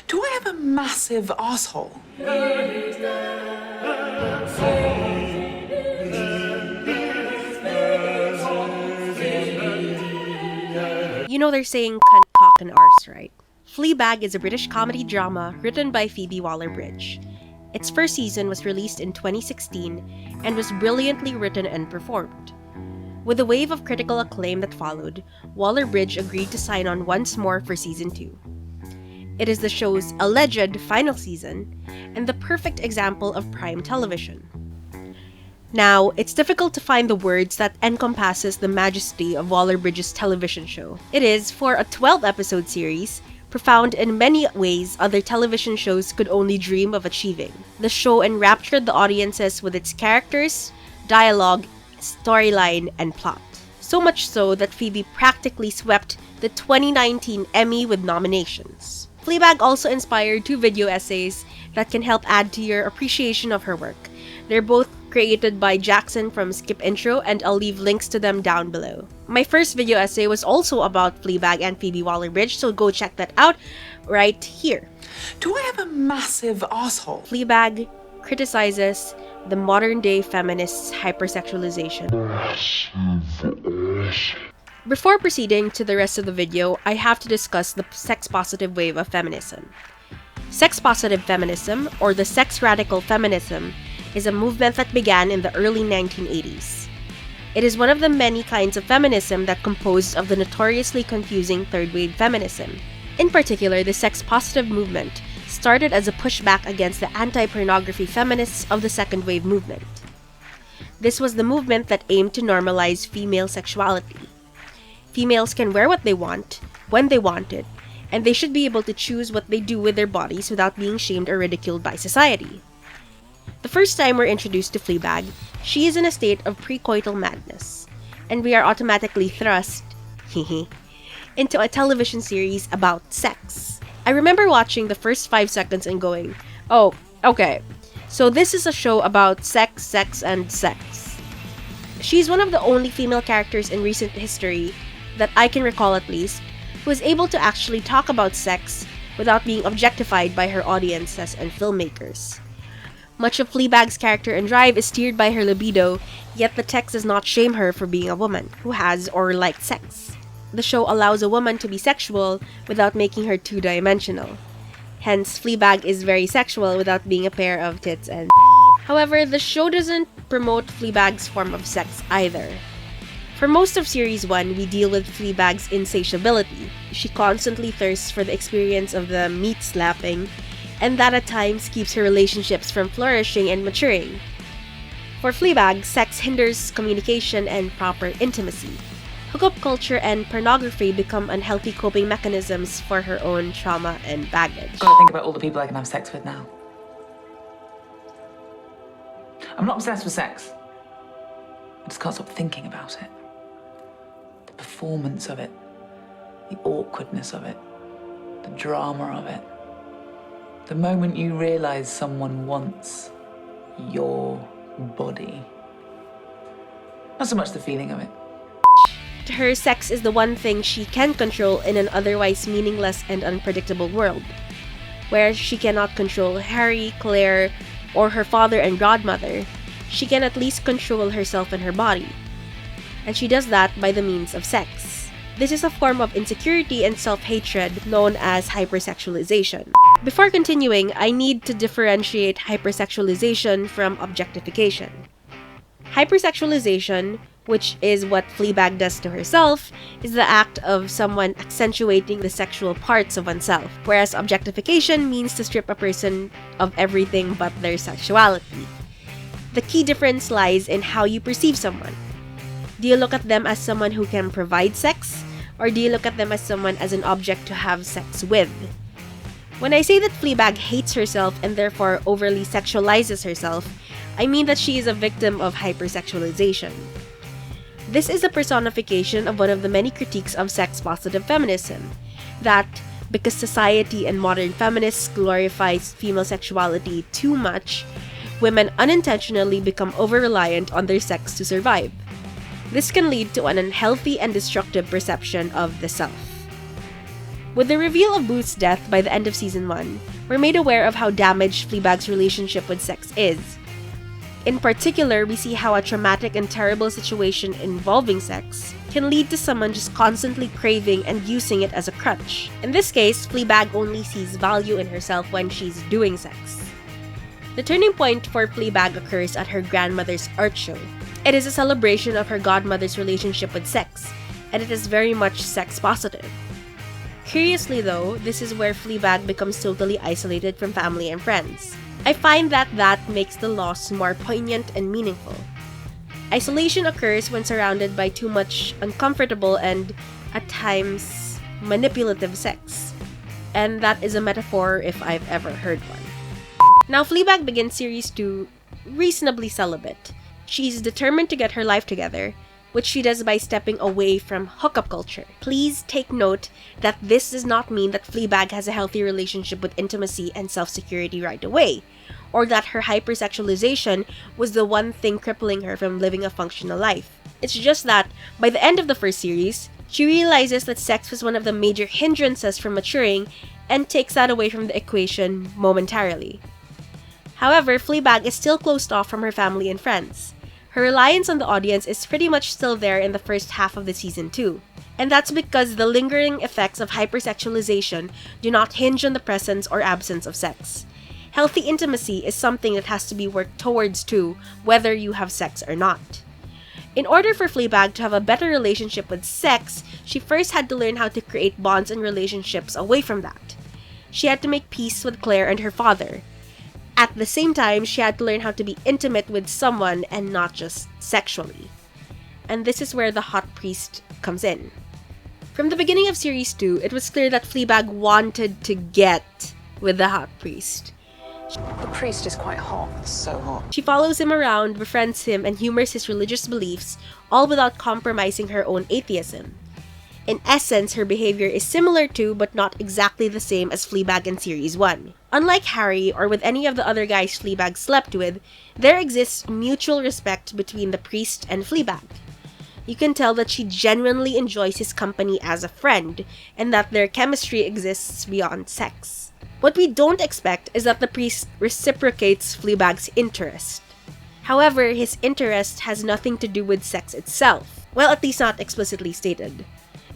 Do I have a massive asshole? You know they're saying cunt, cock, and arse, right? Fleabag is a British comedy drama written by Phoebe Waller-Bridge. Its first season was released in 2016 and was brilliantly written and performed. With a wave of critical acclaim that followed, Waller-Bridge agreed to sign on once more for season 2. It is the show's alleged final season and the perfect example of prime television. Now, it's difficult to find the words that encompasses the majesty of Waller-Bridge's television show. It is, for a 12-episode series, profound in many ways other television shows could only dream of achieving. The show enraptured the audiences with its characters, dialogue, storyline, and plot. So much so that Phoebe practically swept the 2019 Emmy with nominations. Fleabag also inspired 2 video essays that can help add to your appreciation of her work. They're both created by Jackson from SkipIntro, and I'll leave links to them down below. My first video essay was also about Fleabag and Phoebe Waller-Bridge, so go check that out right here. Do I have a massive asshole? Fleabag criticizes the modern-day feminists' hypersexualization. Before proceeding to the rest of the video, I have to discuss the sex-positive wave of feminism. Sex-positive feminism, or the sex-radical feminism, is a movement that began in the early 1980s. It is one of the many kinds of feminism that composed of the notoriously confusing third-wave feminism. In particular, the sex-positive movement started as a pushback against the anti-pornography feminists of the second-wave movement. This was the movement that aimed to normalize female sexuality. Females can wear what they want, when they want it, and they should be able to choose what they do with their bodies without being shamed or ridiculed by society. The first time we're introduced to Fleabag, she is in a state of precoital madness, and we are automatically thrust into a television series about sex. I remember watching the first 5 seconds and going, oh, okay, so this is a show about sex, and sex. She's one of the only female characters in recent history, that I can recall at least, who is able to actually talk about sex without being objectified by her audiences and filmmakers. Much of Fleabag's character and drive is steered by her libido, yet the text does not shame her for being a woman who has or liked sex. The show allows a woman to be sexual without making her two-dimensional. Hence, Fleabag is very sexual without being a pair of tits and However, the show doesn't promote Fleabag's form of sex either. For most of Series 1, we deal with Fleabag's insatiability. She constantly thirsts for the experience of the meat slapping, and that at times keeps her relationships from flourishing and maturing. For Fleabag, sex hinders communication and proper intimacy. Hookup culture and pornography become unhealthy coping mechanisms for her own trauma and baggage. Gotta think about all the people I can have sex with now. I'm not obsessed with sex. I just can't stop thinking about it. The performance of it, the awkwardness of it, the drama of it. The moment you realize someone wants your body. Not so much the feeling of it. To her, sex is the one thing she can control in an otherwise meaningless and unpredictable world, where she cannot control Harry, Claire, or her father and godmother. She can at least control herself and her body, and she does that by the means of sex. This is a form of insecurity and self-hatred known as hypersexualization. Before continuing, I need to differentiate hypersexualization from objectification. Hypersexualization, which is what Fleabag does to herself, is the act of someone accentuating the sexual parts of oneself, whereas objectification means to strip a person of everything but their sexuality. The key difference lies in how you perceive someone. Do you look at them as someone who can provide sex, or do you look at them as someone as an object to have sex with? When I say that Fleabag hates herself and therefore overly sexualizes herself, I mean that she is a victim of hypersexualization. This is a personification of one of the many critiques of sex-positive feminism, that because society and modern feminists glorifies female sexuality too much, women unintentionally become over-reliant on their sex to survive. This can lead to an unhealthy and destructive perception of the self. With the reveal of Booth's death by the end of Season 1, we're made aware of how damaged Fleabag's relationship with sex is. In particular, we see how a traumatic and terrible situation involving sex can lead to someone just constantly craving and using it as a crutch. In this case, Fleabag only sees value in herself when she's doing sex. The turning point for Fleabag occurs at her grandmother's art show. It is a celebration of her godmother's relationship with sex, and it is very much sex positive. Curiously though, this is where Fleabag becomes totally isolated from family and friends. I find that makes the loss more poignant and meaningful. Isolation occurs when surrounded by too much uncomfortable and, at times, manipulative sex. And that is a metaphor if I've ever heard one. Now, Fleabag begins Series 2 reasonably celibate. She's determined to get her life together, which she does by stepping away from hookup culture. Please take note that this does not mean that Fleabag has a healthy relationship with intimacy and self-security right away, or that her hypersexualization was the one thing crippling her from living a functional life. It's just that, by the end of the first series, she realizes that sex was one of the major hindrances from maturing and takes that away from the equation momentarily. However, Fleabag is still closed off from her family and friends. Her reliance on the audience is pretty much still there in the first half of the season 2. And that's because the lingering effects of hypersexualization do not hinge on the presence or absence of sex. Healthy intimacy is something that has to be worked towards too, whether you have sex or not. In order for Fleabag to have a better relationship with sex, she first had to learn how to create bonds and relationships away from that. She had to make peace with Claire and her father. At the same time, she had to learn how to be intimate with someone and not just sexually. And this is where the hot priest comes in. From the beginning of Series 2, it was clear that Fleabag wanted to get with the hot priest. The priest is quite hot, so hot. She follows him around, befriends him, and humors his religious beliefs, all without compromising her own atheism. In essence, her behavior is similar to, but not exactly the same as Fleabag in Series 1. Unlike Harry, or with any of the other guys Fleabag slept with, there exists mutual respect between the priest and Fleabag. You can tell that she genuinely enjoys his company as a friend, and that their chemistry exists beyond sex. What we don't expect is that the priest reciprocates Fleabag's interest. However, his interest has nothing to do with sex itself. Well, at least not explicitly stated.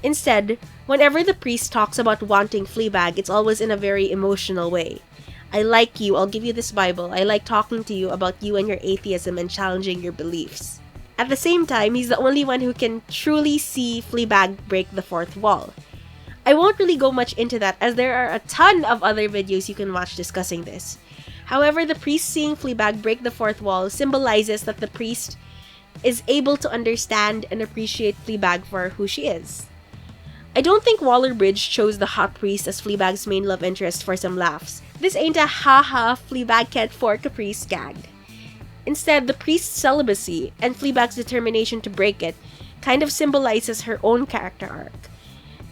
Instead, whenever the priest talks about wanting Fleabag, it's always in a very emotional way. I like you, I'll give you this Bible, I like talking to you about you and your atheism and challenging your beliefs. At the same time, he's the only one who can truly see Fleabag break the fourth wall. I won't really go much into that as there are a ton of other videos you can watch discussing this. However, the priest seeing Fleabag break the fourth wall symbolizes that the priest is able to understand and appreciate Fleabag for who she is. I don't think Waller-Bridge chose the hot priest as Fleabag's main love interest for some laughs. This ain't a haha Fleabag can't fork a priest gag. Instead, the priest's celibacy and Fleabag's determination to break it kind of symbolizes her own character arc.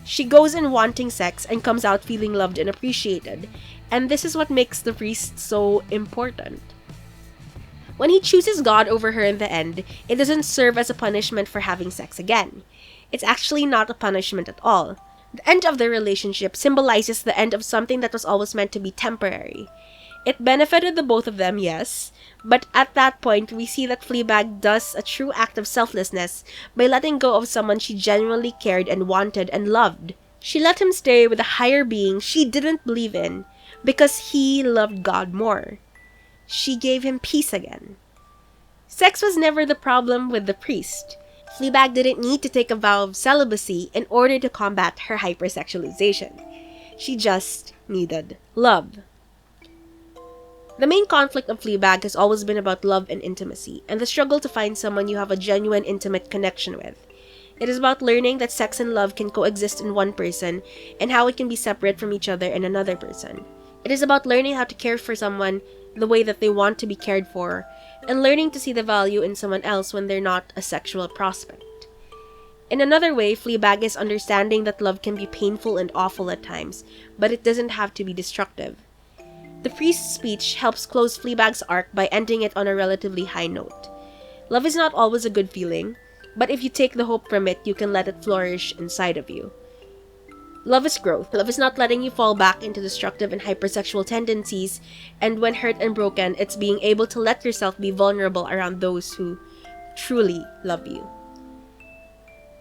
She goes in wanting sex and comes out feeling loved and appreciated, and this is what makes the priest so important. When he chooses God over her in the end, it doesn't serve as a punishment for having sex again. It's actually not a punishment at all. The end of their relationship symbolizes the end of something that was always meant to be temporary. It benefited the both of them, yes, but at that point, we see that Fleabag does a true act of selflessness by letting go of someone she genuinely cared and wanted and loved. She let him stay with a higher being she didn't believe in because he loved God more. She gave him peace again. Sex was never the problem with the priest. Fleabag didn't need to take a vow of celibacy in order to combat her hypersexualization. She just needed love. The main conflict of Fleabag has always been about love and intimacy, and the struggle to find someone you have a genuine intimate connection with. It is about learning that sex and love can coexist in one person, and how it can be separate from each other in another person. It is about learning how to care for someone the way that they want to be cared for, and learning to see the value in someone else when they're not a sexual prospect. In another way, Fleabag is understanding that love can be painful and awful at times, but it doesn't have to be destructive. The priest's speech helps close Fleabag's arc by ending it on a relatively high note. Love is not always a good feeling, but if you take the hope from it, you can let it flourish inside of you. Love is growth. Love is not letting you fall back into destructive and hypersexual tendencies, and when hurt and broken, it's being able to let yourself be vulnerable around those who truly love you.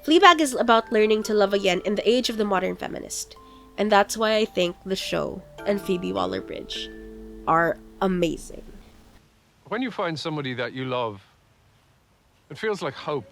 Fleabag is about learning to love again in the age of the modern feminist, and that's why I think the show and Phoebe Waller-Bridge are amazing. When you find somebody that you love, it feels like hope.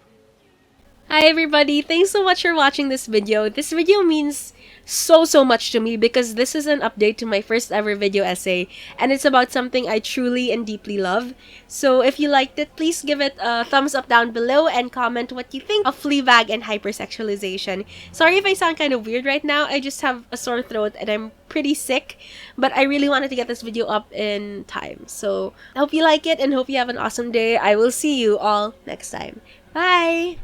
Hi everybody, thanks so much for watching this video. This video means so much to me because this is an update to my first ever video essay, and it's about something I truly and deeply love. So if you liked it, please give it a thumbs up down below and comment what you think of Fleabag and hypersexualization. Sorry if I sound kind of weird right now, I just have a sore throat and I'm pretty sick, but I really wanted to get this video up in time. So I hope you like it and hope you have an awesome day. I will see you all next time. Bye!